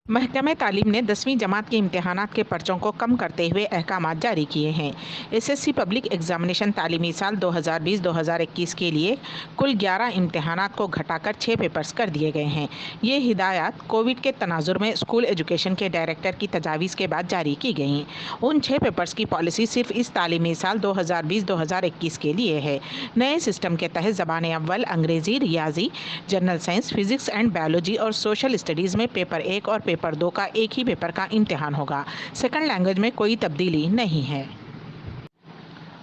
महकमे तालीम ने 10वीं जमात के इम्तहानात के पर्चों को कम करते हुए अहकामात जारी किए हैं। एसएससी पब्लिक एग्जामिनेशन तालीमी साल 2020-2021 के लिए कुल 11 इम्तहानात को घटाकर 6 पेपर्स कर दिए गए हैं। ये हिदायत कोविड के तनाजुर में स्कूल एजुकेशन के डायरेक्टर की तजावीज़ के बाद जारी की गई। उन 6 पेपर्स की पॉलिसी सिर्फ इस तालीमी साल 2020-2021 के लिए है। नए सिस्टम के तहत ज़बान अव्वल, अंग्रेज़ी, रियाजी, general science, physics and biology और सोशल स्टडीज़ में पेपर 1 और पेपर 2 का एक ही पेपर का इम्तिहान होगा। सेकंड लैंग्वेज में कोई तब्दीली नहीं है।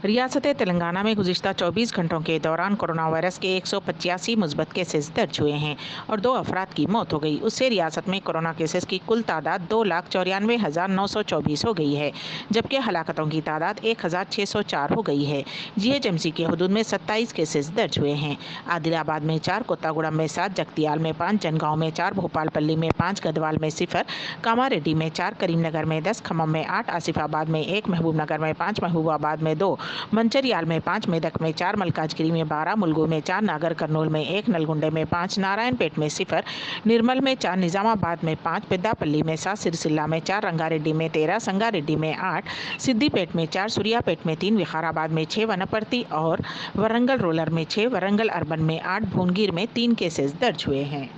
रियासत तेलंगाना में गुज़िश्ता 24 घंटों के दौरान कोरोना वायरस के 185 मुस्बत केसेस दर्ज हुए हैं और 2 अफराद की मौत हो गई। उससे रियासत में कोरोना केसेस की कुल तादाद 2,94,924 हो गई है, जबकि हलाकतों की तादाद 1,604 हो गई है। जीएचएमसी के हदूद में 27 केसेस दर्ज हुए हैं। आदिलाबाद में 4, कोत्तागुड़म में 7, जगतियाल में 5, जनगांव में 4, भोपालपल्ली में 5, गदवाल में 0, कामारेड्डी में 4, करीमनगर में 10, खम्मम में 8, आसिफाबाद में 1, महबूबनगर में 5, महबूबाबाद में 2, मंचरियाल में 5, मेदक में 4, मलकाजगिरी में 12, मुलगू में 4, नागर कर्नूल में 1, नलगुंडे में 5, नारायणपेट में 0, निर्मल में 4, निजामाबाद में 5, पेद्दापल्ली में 7, सिरसिल्ला में 4, रंगारेड्डी में 13, संगारेड्डी में 8, सिद्दीपेट में 4, सूर्यापेट में 3, विकाराबाद में 6, वनपर्ती और वरंगल रूरल में 6, वरंगल अर्बन में 8, भुवनगिर में 3 केसेस दर्ज हुए हैं।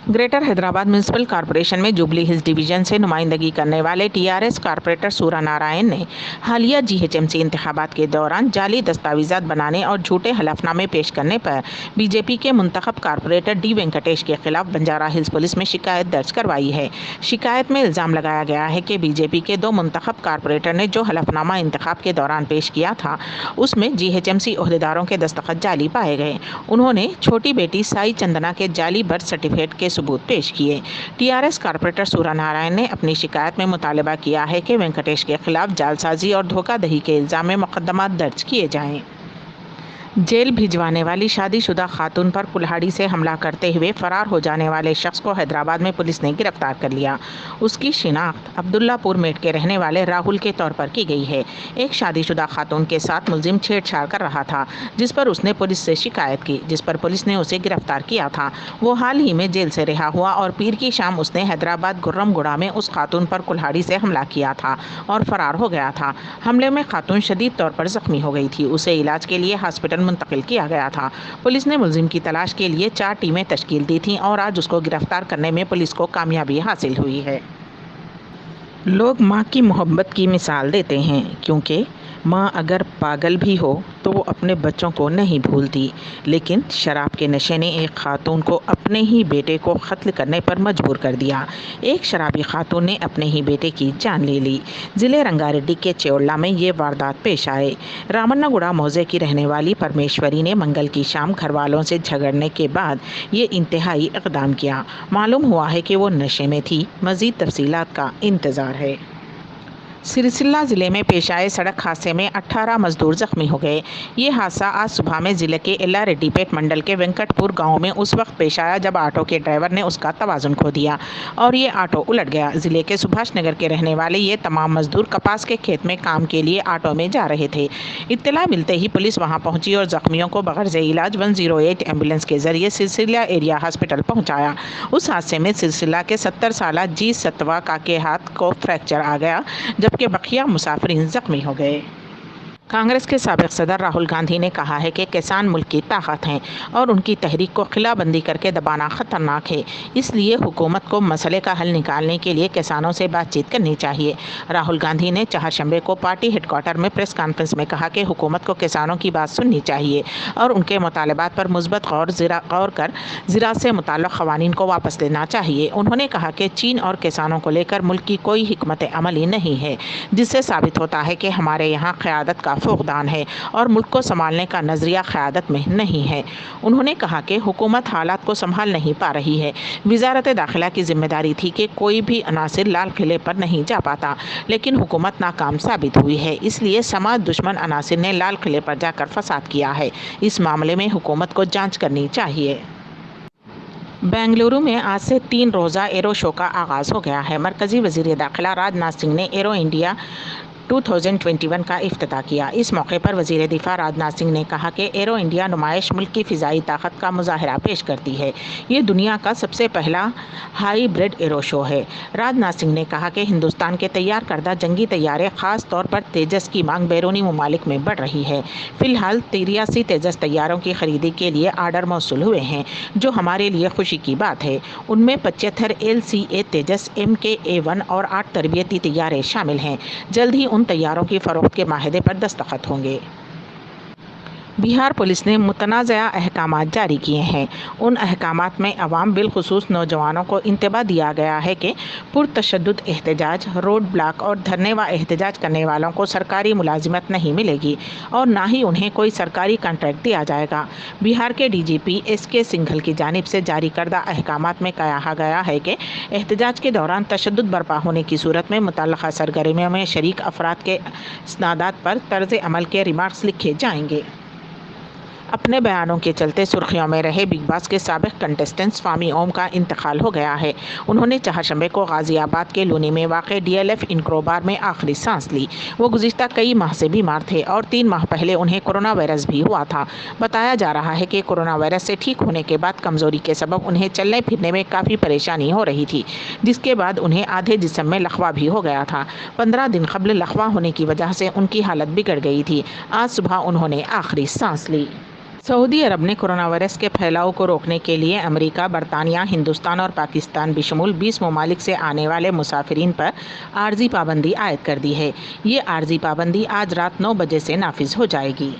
ग्रेटर हैदराबाद म्यूनसिपल कॉरपोरेशन में जुबली हिल्स डिवीजन से नुमाइंदगी करने वाले टीआरएस कॉरपोरेटर सूरा नारायण ने हालिया जीएचएमसी इंतखाबात के दौरान जाली दस्तावेजात बनाने और झूठे हलफनामे पेश करने पर बीजेपी के मुंतखब कॉरपोरेटर डी वेंकटेश के खिलाफ बंजारा हिल्स पुलिस में शिकायत दर्ज करवाई है। शिकायत में इल्ज़ाम लगाया गया है कि बीजेपी के 2 मुंतखब कॉरपोरेटर ने जो हलफनामा इंतखाब के दौरान पेश किया था, उसमें जीएचएमसी ओहदेदारों के दस्तखत जाली पाए गए। उन्होंने छोटी बेटी साई चंदना के जाली बर्थ सर्टिफिकेट के सबूत पेश किए। टीआरएस कॉरपोरेटर सूरा नारायण ने अपनी शिकायत में मुतालबा किया है कि वेंकटेश के खिलाफ जालसाजी और धोखाधड़ी के इल्जाम में मुकदमा दर्ज किए जाएं। जेल भिजवाने वाली शादीशुदा खातून पर कुल्हाड़ी से हमला करते हुए फरार हो जाने वाले शख्स को हैदराबाद में पुलिस ने गिरफ्तार कर लिया। उसकी शिनाख्त अब्दुल्लापुर मेट के रहने वाले राहुल के तौर पर की गई है। एक शादीशुदा खातून के साथ मुलजिम छेड़छाड़ कर रहा था, जिस पर उसने पुलिस से शिकायत की, जिस पर पुलिस ने उसे गिरफ्तार किया था। वो हाल ही में जेल से रिहा हुआ और पीर की शाम उसने हैदराबाद गुर्रमगुड़ा में उस खातून पर कुल्हाड़ी से हमला किया था और फरार हो गया था। हमले में खातून शदीद तौर पर जख्मी हो गई थी। उसे इलाज के लिए हॉस्पिटल मुंतकिल किया गया था। पुलिस ने मुलजिम की तलाश के लिए 4 टीमें तश्कील दी थीं और आज उसको गिरफ्तार करने में पुलिस को कामयाबी हासिल हुई है। लोग माँ की मोहब्बत की मिसाल देते हैं, क्योंकि माँ अगर पागल भी हो तो वो अपने बच्चों को नहीं भूलती, लेकिन शराब के नशे ने एक खातून को अपने ही बेटे को कत्ल करने पर मजबूर कर दिया। एक शराबी खातून ने अपने ही बेटे की जान ले ली। ज़िले रंगारेड्डी के चेवड़ला में ये वारदात पेश आए। रामन्नागुड़ा मौजे की रहने वाली परमेश्वरी ने मंगल की शाम घर वालों से झगड़ने के बाद ये इंतहाई इक़दाम किया। मालूम हुआ है कि वो नशे में थी। मज़ीद तफसीलात का इंतज़ार है। सिरसिल्ला ज़िले में पेश आए सड़क हादसे में 18 मजदूर जख्मी हो गए। ये हादसा आज सुबह में ज़िले के एल्लारेड्डीपेट मंडल के वेंकटपुर गांव में उस वक्त पेश आया जब ऑटो के ड्राइवर ने उसका तवाज़ुन खो दिया और ये ऑटो उलट गया। ज़िले के सुभाष नगर के रहने वाले ये तमाम मजदूर कपास के खेत में काम के लिए ऑटो में जा रहे थे। इत्तला मिलते ही पुलिस वहाँ पहुँची और ज़ख्मियों को बग़र्ज़ इलाज 108 एम्बुलेंस के ज़रिए सिरसिल्ला एरिया हॉस्पिटल पहुँचाया। उस हादसे में सिरसिल्ला के 70 साला जी सतवा का के हाथ को फ्रैक्चर आ गया, जबकि बकिया मुसाफिरीन जख्मी हो गए। कांग्रेस के साबिक सदर राहुल गांधी ने कहा है कि किसान मुल्क की ताकत हैं और उनकी तहरीक को खिलाबंदी करके दबाना ख़तरनाक है। इसलिए हुकूमत को मसले का हल निकालने के लिए किसानों से बातचीत करनी चाहिए। राहुल गांधी ने चहारशंबे को पार्टी हेडक्वार्टर में प्रेस कॉन्फ्रेंस में कहा कि हुकूमत को किसानों की बात सुननी चाहिए और उनके मुतालबात पर मुस्बत गौर कर ज़राअत से मुताल्लिक़ क़वानीन को वापस लेना चाहिए। उन्होंने कहा कि चीन और किसानों को लेकर मुल्क की कोई हिकमत अमली नहीं है, जिससे साबित होता है कि हमारे यहाँ क़यादत का फुक़दान है और मुल्क को संभालने का नज़रिया क़यादत में नहीं है। उन्होंने कहा कि हुकूमत हालात को संभाल नहीं पा रही है। वज़ारत दाखिला की जिम्मेदारी थी कि कोई भी अनासिर लाल किले पर नहीं जा पाता, लेकिन हुकूमत नाकाम साबित हुई है। इसलिए समाज दुश्मन अनासिर ने लाल किले पर जाकर फसाद किया है। इस मामले में हुकूमत को जाँच करनी चाहिए। बेंगलुरु में आज से 3 रोज़ा एरो शो का आगाज़ हो गया है। मरकज़ी वज़ीर दाखिला राजनाथ सिंह ने एरो इंडिया 2021 का इफ्तिताह किया। इस मौके पर वज़ीर दिफा राजनाथ सिंह ने कहा कि एरो इंडिया नुमाइश मुल्क की फ़िज़ाई ताकत का मुज़ाहरा पेश करती है। ये दुनिया का सबसे पहला हाईब्रिड एरो शो है। राजनाथ सिंह ने कहा कि हिंदुस्तान के तैयार करदा जंगी तैयारे ख़ास तौर पर तेजस की मांग बैरूनी ममालिक में बढ़ रही है। फ़िलहाल 83 तेजस तैयारों की खरीदी के लिए आर्डर मौसूल हुए हैं, जो हमारे लिए खुशी की बात है। उनमें 75 LCA तेजस MKA-1 और 8 तरबियती तैयारे शामिल हैं। जल्द ही उन तैयारों की फ़रोख्त के माहिदे पर दस्तखत होंगे। बिहार पुलिस ने मुतनाज़ा अहकामात जारी किए हैं। उन अहकामात में अवाम बिलखुसूस नौजवानों को इंतबाह दिया गया है कि पुरतशद्दुद एहतजाज, रोड ब्लॉक और धरने व एहतजाज करने वालों को सरकारी मुलाजिमत नहीं मिलेगी और ना ही उन्हें कोई सरकारी कॉन्ट्रैक्ट दिया जाएगा। बिहार के DGP SK सिंघल की जानिब से जारी करदा अहकामात में कहा गया है कि एहतजाज के दौरान तशद्दुद बर्पा होने की सूरत में मुतल्लक़ा सरगर्मियों में शरीक अफराद के इस्नादात पर तर्ज अमल के रिमार्क्स लिखे जाएंगे। अपने बयानों के चलते सुर्खियों में रहे बिग बॉस के साबिक कंटेस्टेंट स्वामी ओम का इंतकाल हो गया है। उन्होंने चहारशंबे को गाजियाबाद के लूनी में वाक़ DLF इनक्रोबार में आखिरी सांस ली। वो गुज़िश्ता कई माह से बीमार थे और 3 माह पहले उन्हें कोरोना वायरस भी हुआ था। बताया जा रहा है कि कोरोना वायरस से ठीक होने के बाद कमज़ोरी के सबब उन्हें चलने फिरने में काफ़ी परेशानी हो रही थी, जिसके बाद उन्हें आधे जिस्म में लकवा भी हो गया था। 15 दिन कबल लकवा होने की वजह से उनकी हालत बिगड़ गई थी। आज सुबह उन्होंने आखिरी सांस ली। सऊदी अरब ने कोरोना वायरस के फैलाव को रोकने के लिए अमेरिका, बरतानिया, हिंदुस्तान और पाकिस्तान बशमूल 20 ममालिक से आने वाले मुसाफिरीन पर आर्जी पाबंदी आयद कर दी है। ये आर्जी पाबंदी आज रात 9 बजे से नाफिज हो जाएगी।